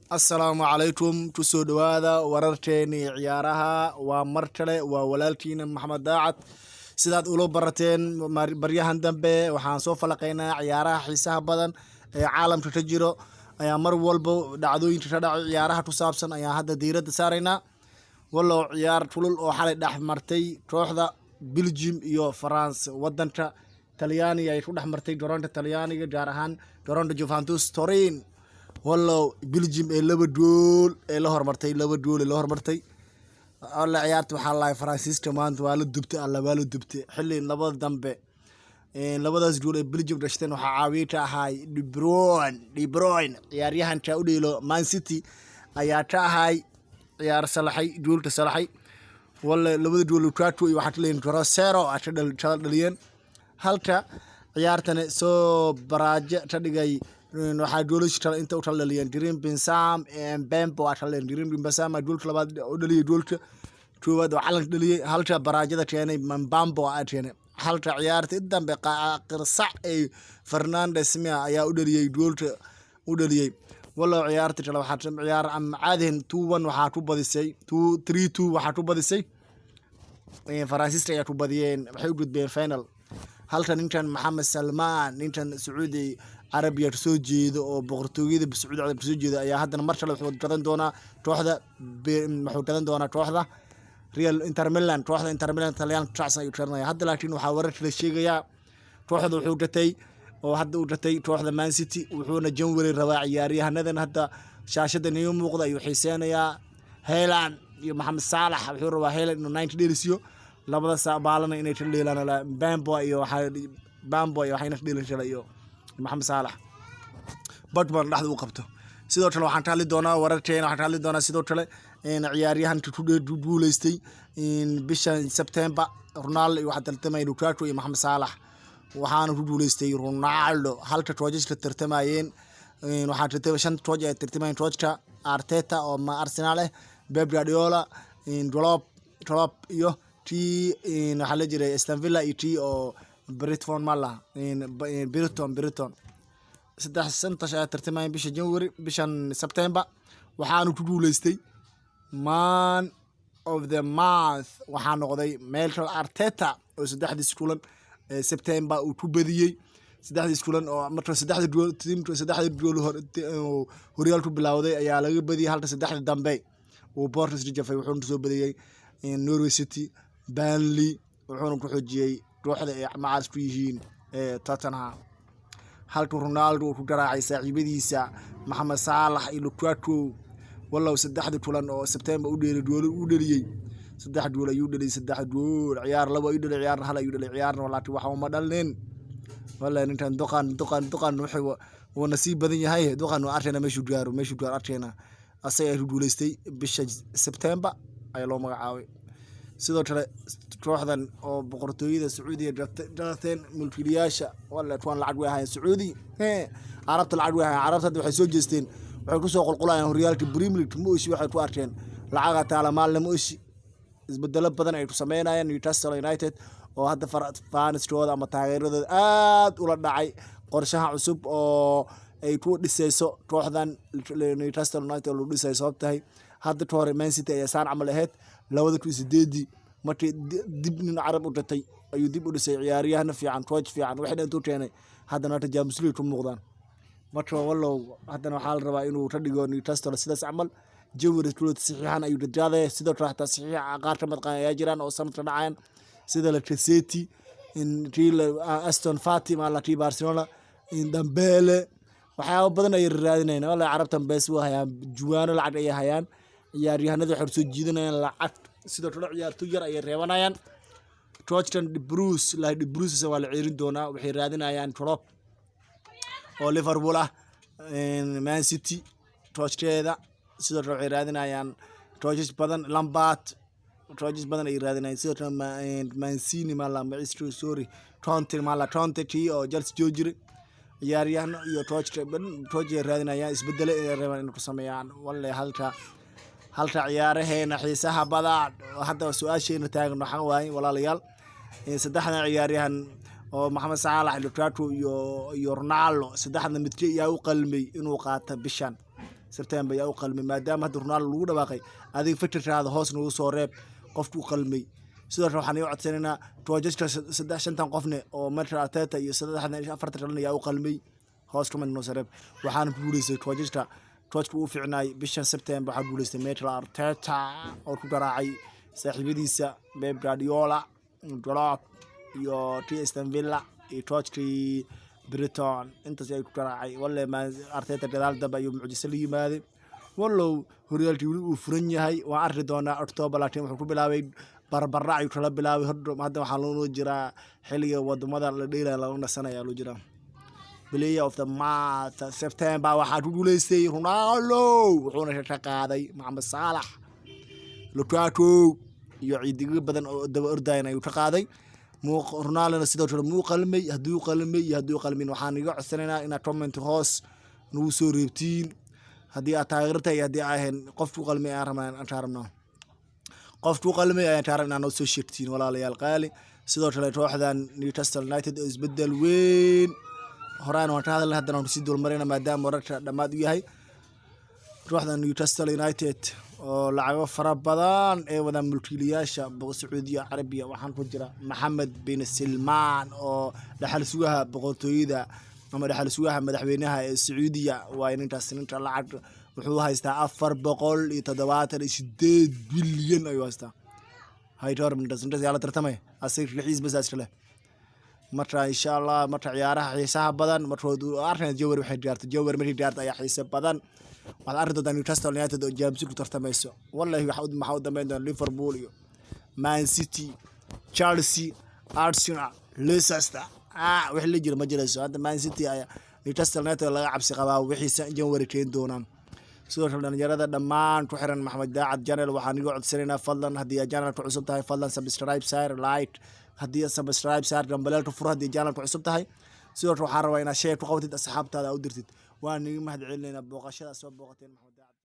Assalaamu calaykum kusoo dhawaada wararteeni ciyaaraha waa mar kale waa walaalkiina maxamed daacad sidaad ula barateen baryahan dambe waxaan soo falaqaynaa ciyaaraha xiisaha badan ee caalamka ka jiro ayaa mar walba dhacdooyinka ka dhaca ciyaaraha ku saabsan ayaa hadda diiradda saaraynaa wallow ciyaar kulul oo xalay dhex martay kooxda Belgium iyo France wadanka Talyaaniga ay ku dhex martay garoonka Talyaaniga gaar ahaan garoonka Juventus Turin wallow Belgium ee laba gool ee la hormartay alla ciyaarta waxaa la Faransiiska maanta waa la dubtay xilli labada dambe labadaas gool ee Belgium dhashteen waxaa caawiye ka ahay De Bruyne ciyaaryahanka u dheelo Man City ayaa ka ahay ciyaar goolka salaxay walla labada gool Lukaku iyo waxaa ka leeyahay Rosero ka dhaliyeen halka ciyaartana soo baraajo ka dhigay waxaa goolashka inta u dhaliyeen Karim Benzema Mbembo waa dhaliyeen Karim Benzema goolka labaad u dhaliyay goolka koowaad oo calanka dhaliyay halka baraajada keenay Mbembo aa keenay halka ciyaarta dambe qirsac ee Fernandes ayaa u dhaliyay goolka u dhaliyay wallow ciyaarta kale waxaa ciyaar caadihin 2-1 waxaa ku badisay 3-2 waxaa ku badisay Faransiiska ayaa ku badiyeen waxay u gudbeen final halka ninkan Mohamed Salman ninkan Sacuudi Arabiya soo jeedo oo boqortooyada Sacuudi Arabiya soo jeedo ayaa haddana mar kale wuxuu gadan doonaa kooxda Real Inter Milan Talyan Tracsan ayuu xiranaya hadda laakiin waxaa warar kale sheegaya kooxda wuxuu gatay oo hadda uu gatay kooxda Man City wuxuuna January rabaa ciyaaryahannadan hadda shaashada inuu muuqdo ayuu xiiseenayaa Haaland iyo Mohamed Salah wuxuu rabaa Haaland inuu 90 dheelisiyo labada saabaalana inay ka dheelaan Bambo iyo waxayna ka dheelan jiray iyo Mohamed Salah badban dhaxda uu qabto sidoo kale waxaan ka hadli doonaa wararkeena waxaan ka hadli doonaa sidoo kale ciyaaryahanka ku guuleystay bisha September Ronaldo waxa tartamay Lukaku iyo Mohamed Salah waxaana ku guuleystay Ronaldo halka Trojiska tartamayeen waxaa tartamay shan Troj ay tartamayeen Trojka Arteta oo Arsenal Pep Guardiola Klopp iyo waxaa la jiray Aston Villa iyo oo Brighton saddex santash ay tartamayeen bisha January bishan September waxaanu ku guuleystay Man of the Month waxaa noqday Mikel Arteta oo saddexdii kulan September uu ku badiyay saddexdii kulan oo marka saddexdii gool Horyaalka ku bilowday ayaa laga badiyay halka saddexdii dambe uu Porto jafay wuxuu soo badiyay Norwich City Burnley wuxuuna ku xoojiyay kooxda ay macaas ku yihiin Tottenham halka Ronaldo uu ku garaacay saaxiibadiisa Mohamed Salah iyo Lukaku wallow saddexdii kulan oo September u dhaliyay saddex gool ayuu dhaliyay ciyaar laba ayuu dhaliyay ciyaarna hal ayuu dhaliyay ciyaarna walaati waxa uma dhalin walla ninkan duqan wuxuu nasiib badan yahay duqan oo Arsenal meeshu gaaro Arsenal asay ku guuleystay bisha September ay loo magacaabay sidoo kale kooxdan oo boqortooyada Sacuudiga gateen mulkiilayaasha walla tuwan lacag way ahaayeen Sacuudi Arabta lacag way ahaayeen Arabta waxay soo jeesteen waxay ku soo qulqulayaan Horyaalka Premier League mooshi waxay ku arkeen lacaga taala maalin mooshi isbedelo badan ay ku sameynayaan Newcastle United oo hadda faaniskooda ama taageeradooda aad ula dhacay qorshaha cusub oo ay ku dhisayso kooxdan Newcastle United oo dhisay sababtahay hadda hore Man City ayaa saan camal ahayd 2008 markii dib nin Arab u gatay ayuu dib u dhisay ciyaaryahan fiican coach fiican waxay dhantuu keenay haddana Champions League ku muuqdaan marka wallow haddana waxaa la rabaa inuu ka dhigo Newcastle sidaas camal January saxiixan ayuu dajaaday sidoo kale xataa saxiixa qaar ka mid ayaa jiraan oo sanadka dhacayaan sida Leicester City Aston Fatima Barcelona Dembele waxyaabo badan ay raadinayaan walla Carabtan bes waa hayaan juwaano lacag ay hayaan ciyaaryahanada waxay soo jiidanayaan lacag sidoo kale ciyaartoy yar ay reebanayaan Trojan De Bruce waa la ciirin doonaa waxay raadinayaan Klopp oo Liverpool Man City Trojkeeda sidoo kale waxay raadinayaan Trojes badan Lampard Trojes badan ay raadinayaan sidoo kale Mancini Conte oo Chelsea joojire ciyaaryahan iyo Troje raadinayaan isbedelo ay rabaan inay ku sameeyaan walla halka ciyaaraheena xiisaha badan hadda su'aasheena taagan waxaan waayay walaalayaal saddexdan ciyaaryahan oo Mohamed Salah Lukaku iyo Ronaldo saddexdan midkii ayaa u qalmay inuu qaato bishan September yaa u qalmay maadaama hadda Ronaldo lagu dhawaaqay adiga fikirkaada hoos nagu soo reeb qofku u qalmay sidoo kale waxaan u codsanaynaa projectka 3-5 qofne oo Mikel Arteta iyo 3-4 kalena yaa u qalmay hoos comment noo soo reeb waxaan ku guuleystay projectka uu fiicnay bishan September waxaa guuleystay Mikel Arteta oo ku garaacay saaxiibadiisa Pep Guardiola Klopp iyo Aston Villa iyo coachkii Brighton intaas ay ku garaacay wallahi ma Arteta gadaal dab ayuu mucjiso la yimaaday wallow horyaalkii weli uu furan yahay waan arki doonaa October laakiin wuxuu ku bilaabay barbara ayuu kala bilaabay hadda waxaa loo jiraa xilliga wadamada la dheelay laga nasanayaa loo jiraa player of the month September waxaa ku guuleystay Ronaldo wuxuuna ka qaaday Mohamed Salah Lukaku iyo ciidiga badan oo daba ordayna ayuu ka qaaday Ronaldo sidoo kale muu qalmay hadduu qalmin waxaan iga codsanaynaa inaad comment hoos nagu soo reebtiin haddii aad taageertay haddii ahayn qofku qalmay aan rabnaa qofku qalmay ayaan rabnaa noo soo sheegtiin walaalayaal qaali sidoo kale kooxdan Newcastle United oo isbedel weyn horaan waan ka hadalnay haddana waan sii dulmarayna maadaama wararka dhamaad u yahay kooxdan Newcastle United oo lacago fara badan ee wada mulkiilayaasha Sacuudiga Carabiga waxaan ku jira Mohammed bin Salman oo dhaxal sugaha boqortooyada ama dhaxal sugaha madaxweynaha ee Sacuudiga waa intaas lacag wuxuu haystaa 478 bilyan ayuu haystaa haytor intaas yaala tartamay asir rixiis bas asle marka insha Allah marka ciyaaraha xiisaha badan marka arrin jawar waxay markii gaartay ayaa xiisa badan waxaad arki doontaa Newcastle United oo Champions League tartamayso wallahi waxa u dambeyn doona Liverpool iyo Man City Chelsea Arsenal Leicester wixii la jira ma jirayso hadda Man City ayaa Newcastle United laga cabsi qabaa wixii January keen doonaan sidoo kale dhalinyarada dhammaan ku xiran Maxamed Daacad Channel waxaan iga codsanaynaa fadlan haddii channel ku cusub tahay fadlan subscribe share like haddii subscribe share gambalelka fur haddii channel ku cusub tahay sidoo kale waxaan rabaa inaad share ku qabatid asxaabtaada u dirtid waan idin mahad celinaynaa booqashada soo booqateen